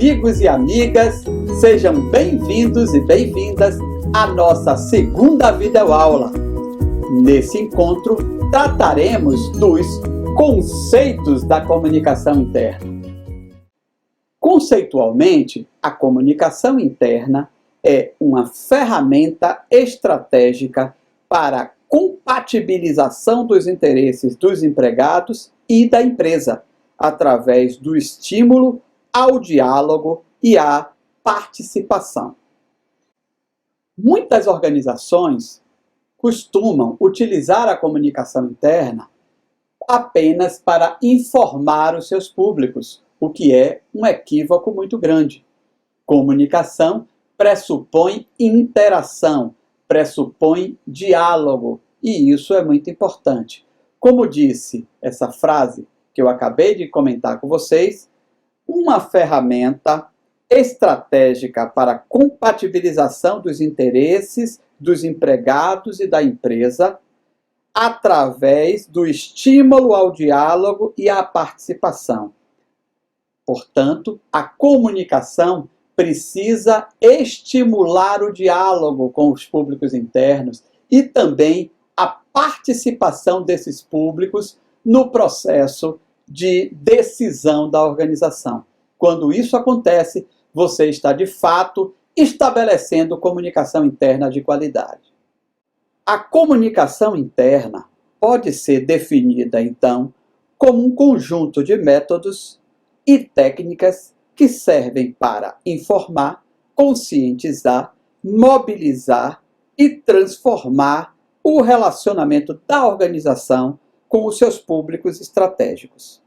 amigos e amigas, sejam bem-vindos e bem-vindas à nossa segunda videoaula. Nesse encontro, trataremos dos conceitos da comunicação interna. Conceitualmente, a comunicação interna é uma ferramenta estratégica para a compatibilização dos interesses dos empregados e da empresa, através do estímulo ao diálogo e à participação. Muitas organizações costumam utilizar a comunicação interna apenas para informar os seus públicos, o que é um equívoco muito grande. Comunicação pressupõe interação, pressupõe diálogo, e isso é muito importante. Como disse essa frase que eu acabei de comentar com vocês, uma ferramenta estratégica para a compatibilização dos interesses dos empregados e da empresa através do estímulo ao diálogo e à participação. Portanto, a comunicação precisa estimular o diálogo com os públicos internos e também a participação desses públicos no processo de decisão da organização. Quando isso acontece, você está de fato estabelecendo comunicação interna de qualidade. A comunicação interna pode ser definida, então, como um conjunto de métodos e técnicas que servem para informar, conscientizar, mobilizar e transformar o relacionamento da organização com os seus públicos estratégicos.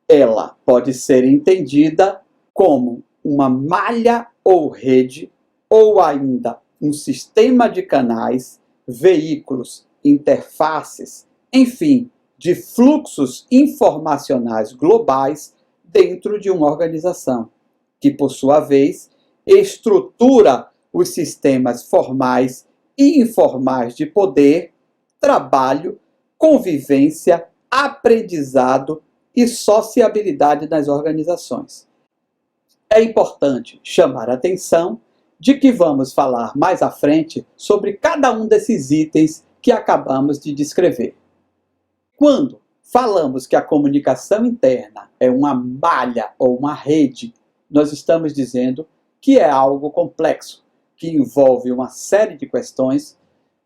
Ela pode ser entendida como uma malha ou rede, ou ainda um sistema de canais, veículos, interfaces, enfim, de fluxos informacionais globais dentro de uma organização, que, por sua vez, estrutura os sistemas formais e informais de poder, trabalho, convivência, aprendizado e sociabilidade nas organizações. É importante chamar a atenção de que vamos falar mais à frente sobre cada um desses itens que acabamos de descrever. Quando falamos que a comunicação interna é uma malha ou uma rede, nós estamos dizendo que é algo complexo, que envolve uma série de questões,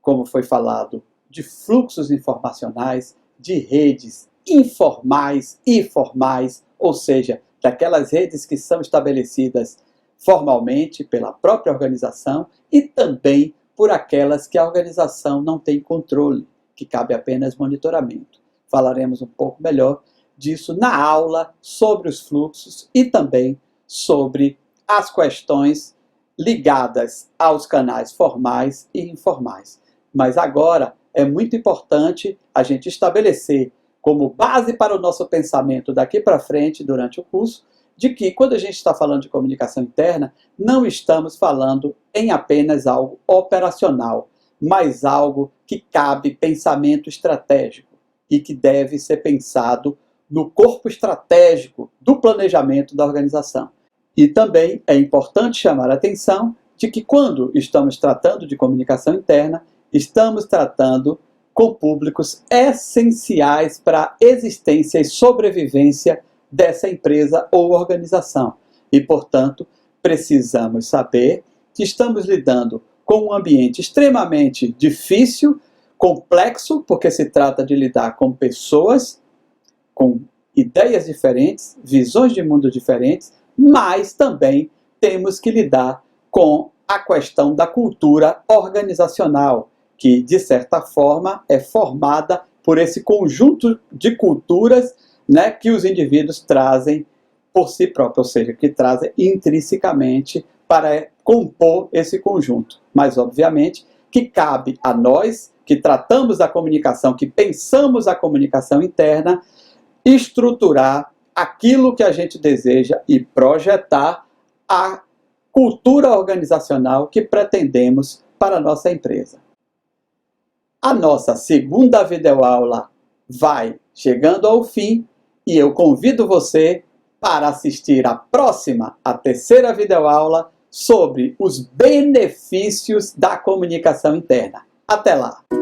como foi falado, de fluxos informacionais, de redes informais e formais, ou seja, daquelas redes que são estabelecidas formalmente pela própria organização e também por aquelas que a organização não tem controle, que cabe apenas monitoramento. Falaremos um pouco melhor disso na aula sobre os fluxos e também sobre as questões ligadas aos canais formais e informais. Mas agora é muito importante a gente estabelecer como base para o nosso pensamento daqui para frente, durante o curso, de que quando a gente está falando de comunicação interna, não estamos falando em apenas algo operacional, mas algo que cabe pensamento estratégico e que deve ser pensado no corpo estratégico do planejamento da organização. E também é importante chamar a atenção de que quando estamos tratando de comunicação interna, estamos tratando com públicos essenciais para a existência e sobrevivência dessa empresa ou organização. E, portanto, precisamos saber que estamos lidando com um ambiente extremamente difícil, complexo, porque se trata de lidar com pessoas, com ideias diferentes, visões de mundo diferentes, mas também temos que lidar com a questão da cultura organizacional, que, de certa forma, é formada por esse conjunto de culturas, né, que os indivíduos trazem por si próprios, ou seja, que trazem intrinsecamente para compor esse conjunto. Mas, obviamente, que cabe a nós, que tratamos a comunicação, que pensamos a comunicação interna, estruturar aquilo que a gente deseja e projetar a cultura organizacional que pretendemos para a nossa empresa. A nossa segunda videoaula vai chegando ao fim e eu convido você para assistir a próxima, a terceira videoaula sobre os benefícios da comunicação interna. Até lá!